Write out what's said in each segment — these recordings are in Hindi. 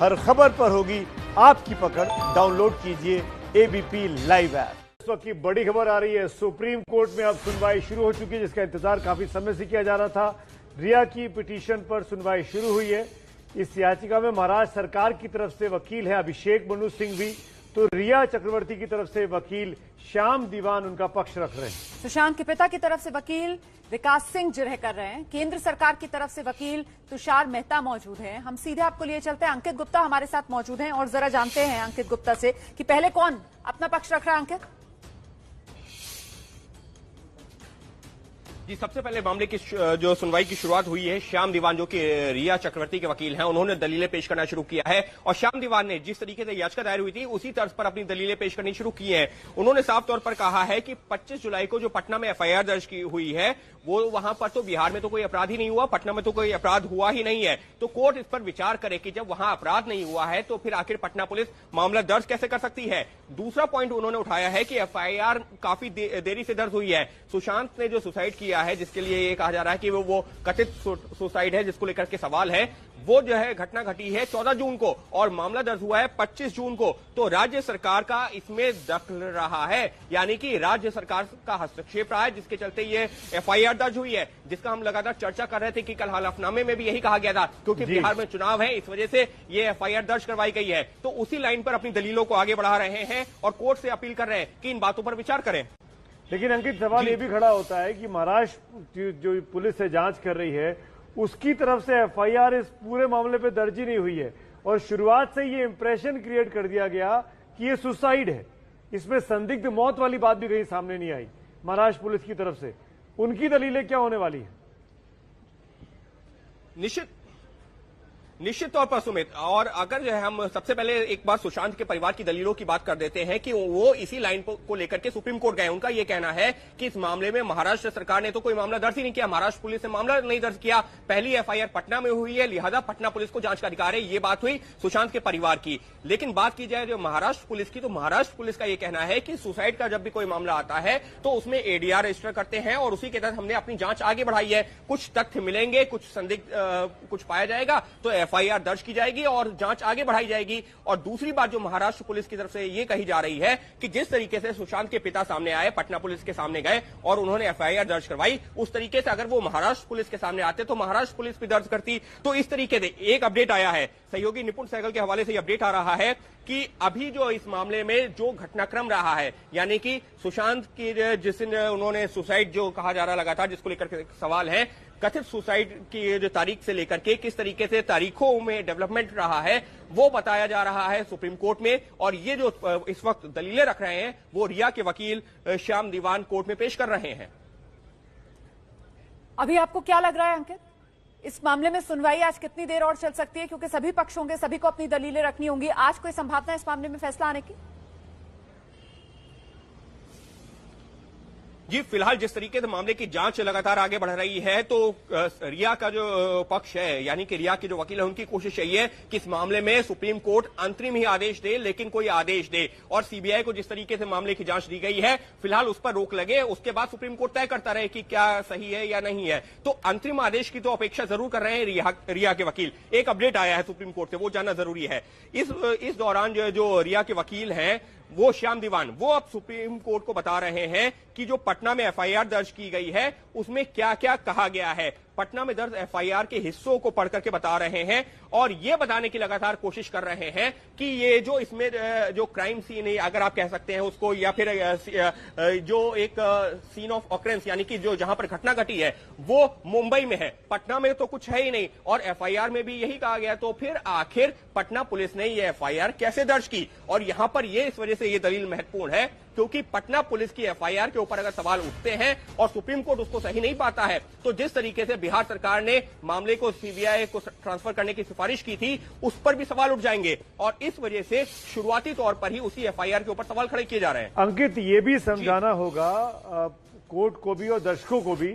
हर खबर पर होगी आपकी पकड़। डाउनलोड कीजिए एबीपी लाइव ऐप। इस वक्त की बड़ी खबर आ रही है, सुप्रीम कोर्ट में अब सुनवाई शुरू हो चुकी है, जिसका इंतजार काफी समय से किया जा रहा था। रिया की पिटीशन पर सुनवाई शुरू हुई है। इस याचिका में महाराष्ट्र सरकार की तरफ से वकील है अभिषेक मनु सिंघवी, तो रिया चक्रवर्ती की तरफ से वकील श्याम दीवान उनका पक्ष रख रहे हैं। सुशांत के पिता की तरफ से वकील विकास सिंह जिरह कर रहे हैं। केंद्र सरकार की तरफ से वकील तुषार मेहता मौजूद हैं। हम सीधे आपको लिए चलते हैं, अंकित गुप्ता हमारे साथ मौजूद हैं और जरा जानते हैं अंकित गुप्ता से कि पहले कौन अपना पक्ष रख रहा है। अंकित जी, सबसे पहले मामले की जो सुनवाई की शुरुआत हुई है, श्याम दीवान जो कि रिया चक्रवर्ती के वकील हैं, उन्होंने दलीलें पेश करना शुरू किया है। और श्याम दीवान ने जिस तरीके से याचिका दायर हुई थी उसी तर्ज पर अपनी दलीलें पेश करनी शुरू की हैं। उन्होंने साफ तौर पर कहा है कि 25 जुलाई को जो पटना में एफआईआर दर्ज की हुई है, वो वहां पर तो बिहार में तो कोई अपराध ही नहीं हुआ, पटना में तो कोई अपराध हुआ ही नहीं है। तो कोर्ट इस पर विचार करे कि जब वहां अपराध नहीं हुआ है तो फिर आखिर पटना पुलिस मामला दर्ज कैसे कर सकती है। दूसरा पॉइंट उन्होंने उठाया है कि एफआईआर काफी देरी से दर्ज हुई है। सुशांत ने जो सुसाइड किया है, जिसके लिए कहा जा रहा है कि वो कथित सुसाइड है, जिसको लेकर के सवाल है, वो जो है घटना घटी है 14 जून को और मामला दर्ज हुआ है 25 जून को। तो राज्य सरकार का इसमें दखल रहा है, यानी कि राज्य सरकार का हस्तक्षेप रहा है, जिसके चलते ये एफआईआर दर्ज हुई है, जिसका हम लगातार चर्चा कर रहे थे कि कल हलफनामे में भी यही कहा गया था, क्योंकि बिहार में चुनाव है, इस वजह से ये एफआईआर दर्ज करवाई गई है। तो उसी लाइन पर अपनी दलीलों को आगे बढ़ा रहे हैं और कोर्ट से अपील कर रहे हैं कि इन बातों पर विचार करें। लेकिन अंकित, सवाल ये भी खड़ा होता है कि महाराष्ट्र जो पुलिस से जांच कर रही है, उसकी तरफ से एफआईआर इस पूरे मामले पे दर्ज ही नहीं हुई है और शुरुआत से ये इंप्रेशन क्रिएट कर दिया गया कि ये सुसाइड है। इसमें संदिग्ध मौत वाली बात भी कहीं सामने नहीं आई महाराष्ट्र पुलिस की तरफ से। उनकी दलीलें क्या होने वाली है? निश्चित तौर पर सुमित, और अगर जो है हम सबसे पहले एक बार सुशांत के परिवार की दलीलों की बात कर देते हैं कि वो इसी लाइन को लेकर के सुप्रीम कोर्ट गए। उनका ये कहना है कि इस मामले में महाराष्ट्र सरकार ने तो कोई मामला दर्ज ही नहीं किया, महाराष्ट्र पुलिस ने मामला नहीं दर्ज किया, पहली एफआईआर पटना में हुई है, लिहाजा पटना पुलिस को जांच का अधिकार है। ये बात हुई सुशांत के परिवार की। लेकिन बात की जाए जो महाराष्ट्र पुलिस की, तो महाराष्ट्र पुलिस का यह कहना है कि सुसाइड का जब भी कोई मामला आता है तो उसमें एडीआर रजिस्टर करते हैं और उसी के तहत हमने अपनी जांच आगे बढ़ाई है। कुछ तथ्य मिलेंगे, कुछ संदिग्ध कुछ पाया जाएगा तो एफआईआर दर्ज की जाएगी और जांच आगे बढ़ाई जाएगी। और दूसरी बात जो महाराष्ट्र पुलिस की तरफ से यह कही जा रही है कि जिस तरीके से सुशांत के पिता सामने आए, पटना पुलिस के सामने गए और उन्होंने एफआईआर दर्ज करवाई, उस तरीके से अगर वो महाराष्ट्र पुलिस के सामने आते तो महाराष्ट्र पुलिस भी दर्ज करती। तो इस तरीके से एक अपडेट आया है, सहयोगी निपुण सहगल के हवाले से यह अपडेट आ रहा है कि अभी जो इस मामले में जो घटनाक्रम रहा है, यानी कि सुशांत की जिस उन्होंने सुसाइड जो कहा जा रहा लगातार, जिसको लेकर के सवाल है, कथित सुसाइड की जो तारीख से लेकर के किस तरीके से तारीखों में डेवलपमेंट रहा है, वो बताया जा रहा है सुप्रीम कोर्ट में। और ये जो इस वक्त दलीलें रख रहे हैं वो रिया के वकील श्याम दीवान कोर्ट में पेश कर रहे हैं। अभी आपको क्या लग रहा है अंकित, इस मामले में सुनवाई आज कितनी देर और चल सकती है? क्योंकि सभी पक्ष होंगे, सभी को अपनी दलीलें रखनी होंगी। आज कोई संभावना है इस मामले में फैसला आने की? जी, फिलहाल जिस तरीके से मामले की जांच लगातार आगे बढ़ रही है, तो रिया का जो पक्ष है, यानी कि रिया के जो वकील है, उनकी कोशिश यही है कि इस मामले में सुप्रीम कोर्ट अंतरिम ही आदेश दे, लेकिन कोई आदेश दे। और सीबीआई को जिस तरीके से मामले की जांच दी गई है, फिलहाल उस पर रोक लगे, उसके बाद सुप्रीम कोर्ट तय करता रहे कि क्या सही है या नहीं है। तो अंतरिम आदेश की तो अपेक्षा जरूर कर रहे हैं रिया के वकील। एक अपडेट आया है सुप्रीम कोर्ट से, वो जानना जरूरी है। इस दौरान जो रिया के वकील हैं, वो श्याम दीवान, वो अब सुप्रीम कोर्ट को बता रहे हैं कि जो पटना में एफआईआर दर्ज की गई है उसमें क्या क्या कहा गया है। पटना में दर्ज एफआईआर के हिस्सों को पढ़ करके बता रहे हैं और ये बताने की लगातार कोशिश कर रहे हैं कि ये जो इसमें जो क्राइम सीन है, अगर आप कह सकते हैं उसको, या फिर जो एक सीन ऑफ ऑकरेंस, यानी कि जो जहां पर घटना घटी है वो मुंबई में है, पटना में तो कुछ है ही नहीं। और एफआईआर में भी यही कहा गया। तो फिर आखिर पटना पुलिस ने ये एफआईआर कैसे दर्ज की? और यहां पर ये इस वजह से ये दलील महत्वपूर्ण है क्योंकि पटना पुलिस की एफआईआर के ऊपर अगर सवाल उठते हैं और सुप्रीम कोर्ट उसको सही नहीं पाता है, तो जिस तरीके से बिहार सरकार ने मामले को सीबीआई को ट्रांसफर करने की सिफारिश की थी, उस पर भी सवाल उठ जाएंगे। और इस वजह से शुरुआती तौर पर ही उसी एफआईआर के ऊपर सवाल खड़े किए जा रहे हैं। अंकित, ये भी समझाना होगा कोर्ट को भी और दर्शकों को भी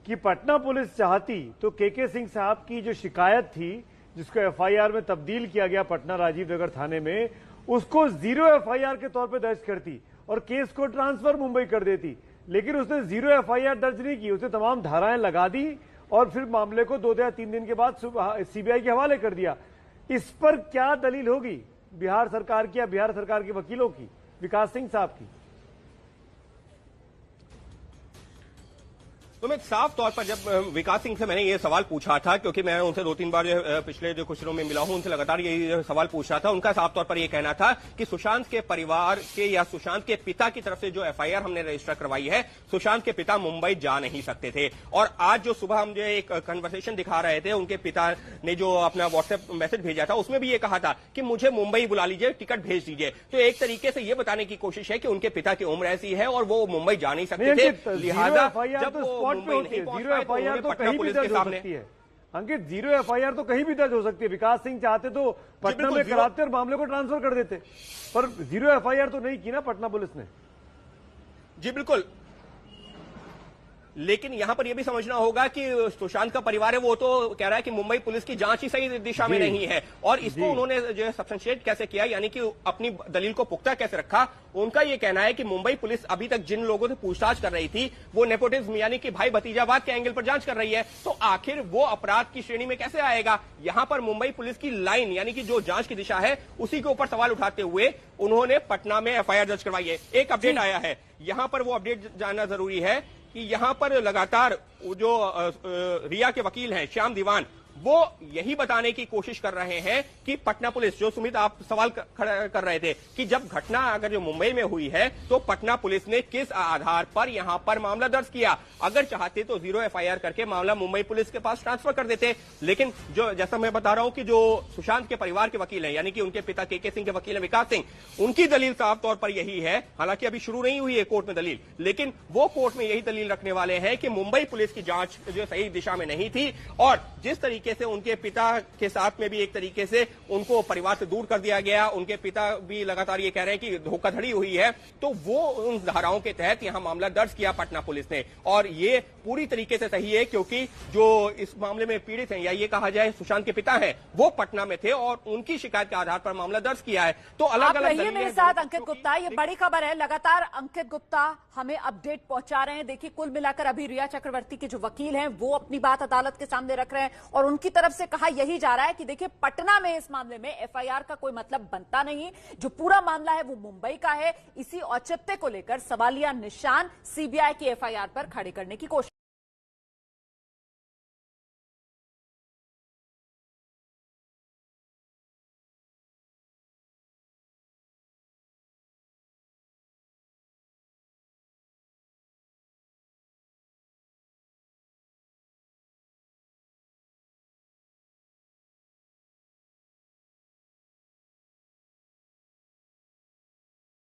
कि पटना पुलिस चाहती तो के सिंह साहब की जो शिकायत थी, जिसको एफआईआर में तब्दील किया गया पटना राजीव नगर थाने में, उसको 0 एफआईआर के तौर पर दर्ज करती और केस को ट्रांसफर मुंबई कर देती। लेकिन उसने 0 एफआईआर दर्ज नहीं की, उसने तमाम धाराएं लगा दी और फिर मामले को 2 या 3 दिन के बाद सीबीआई के हवाले कर दिया। इस पर क्या दलील होगी बिहार सरकार की या बिहार सरकार के वकीलों की, विकास सिंह साहब की? तो मैं साफ तौर पर जब विकास सिंह से मैंने ये सवाल पूछा था, क्योंकि मैं उनसे 2-3 बार पिछले जो कुछ दिनों में मिला हूं, उनसे लगातार यही सवाल पूछा था। उनका साफ तौर पर यह कहना था कि सुशांत के परिवार के या सुशांत के पिता की तरफ से जो एफआईआर हमने रजिस्टर करवाई है, सुशांत के पिता मुंबई जा नहीं सकते थे। और आज जो सुबह हम जो एक कन्वर्सेशन दिखा रहे थे, उनके पिता ने जो अपना व्हाट्सएप मैसेज भेजा था, उसमें भी ये कहा था कि मुझे मुंबई बुला लीजिए, टिकट भेज दीजिए। तो एक तरीके से ये बताने की कोशिश है कि उनके पिता की उम्र ऐसी है और वो मुंबई जा नहीं सकते थे, लिहाजा जब वो जीरो एफआईआर तो कहीं भी दर्ज हो सकती है। अंकित, जीरो एफआईआर तो कहीं भी दर्ज हो सकती है। विकास सिंह चाहते तो पटना में कराते और मामले को ट्रांसफर कर देते, पर जीरो एफआईआर तो नहीं की ना पटना पुलिस ने। जी बिल्कुल, लेकिन यहां पर यह भी समझना होगा कि सुशांत का परिवार है वो तो कह रहा है कि मुंबई पुलिस की जांच ही सही दिशा में नहीं है, और इसको उन्होंने जो है सब्सटेंशिएट कैसे किया, यानी कि अपनी दलील को पुख्ता कैसे रखा। उनका यह कहना है कि मुंबई पुलिस अभी तक जिन लोगों से पूछताछ कर रही थी वो नेपोटिज्म यानी कि भाई भतीजावाद के एंगल पर जांच कर रही है, तो आखिर वो अपराध की श्रेणी में कैसे आएगा। यहां पर मुंबई पुलिस की लाइन यानी कि जो जांच की दिशा है उसी के ऊपर सवाल उठाते हुए उन्होंने पटना में एफआईआर दर्ज करवाई है। एक अपडेट आया है, यहां पर वो अपडेट जानना जरूरी है कि यहां पर लगातार जो रिया के वकील हैं श्याम दीवान, वो यही बताने की कोशिश कर रहे हैं कि पटना पुलिस, जो सुमित आप सवाल खड़ा कर रहे थे कि जब घटना अगर जो मुंबई में हुई है तो पटना पुलिस ने किस आधार पर यहां पर मामला दर्ज किया। अगर चाहते तो जीरो एफआईआर करके मामला मुंबई पुलिस के पास ट्रांसफर कर देते, लेकिन जो जैसा मैं बता रहा हूं कि जो सुशांत के परिवार के वकील हैं यानी कि उनके पिता के सिंह के वकील हैं विकास सिंह, उनकी दलील साफ तौर पर यही है, हालांकि अभी शुरू नहीं हुई है कोर्ट में दलील, लेकिन वो कोर्ट में यही दलील रखने वाले हैं कि मुंबई पुलिस की जांच जो सही दिशा में नहीं थी, और जिस तरीके से उनके पिता के साथ में भी एक तरीके से उनको परिवार से दूर कर दिया गया, उनके पिता भी लगातार ये कह रहे हैं कि धोखाधड़ी हुई है, तो वो उन धाराओं के तहत यहां मामला दर्ज किया पटना पुलिस ने। और ये पूरी तरीके से सही है क्योंकि जो इस मामले में पीड़ित हैं या ये कहा जाए सुशांत के पिता हैं, वो पटना में थे और उनकी शिकायत के आधार पर मामला दर्ज किया है। तो अलग अलग मेरे साथ अंकित गुप्ता, ये बड़ी खबर है, लगातार अंकित गुप्ता हमें अपडेट पहुंचा रहे हैं। देखिए, कुल मिलाकर अभी रिया चक्रवर्ती के जो वकील हैं वो अपनी बात अदालत के सामने रख रहे हैं और उनकी तरफ से कहा यही जा रहा है कि देखिए, पटना में इस मामले में एफआईआर का कोई मतलब बनता नहीं, जो पूरा मामला है वो मुंबई का है। इसी औचित्य को लेकर सवालिया निशान सीबीआई की एफआईआर पर खड़े करने की कोशिश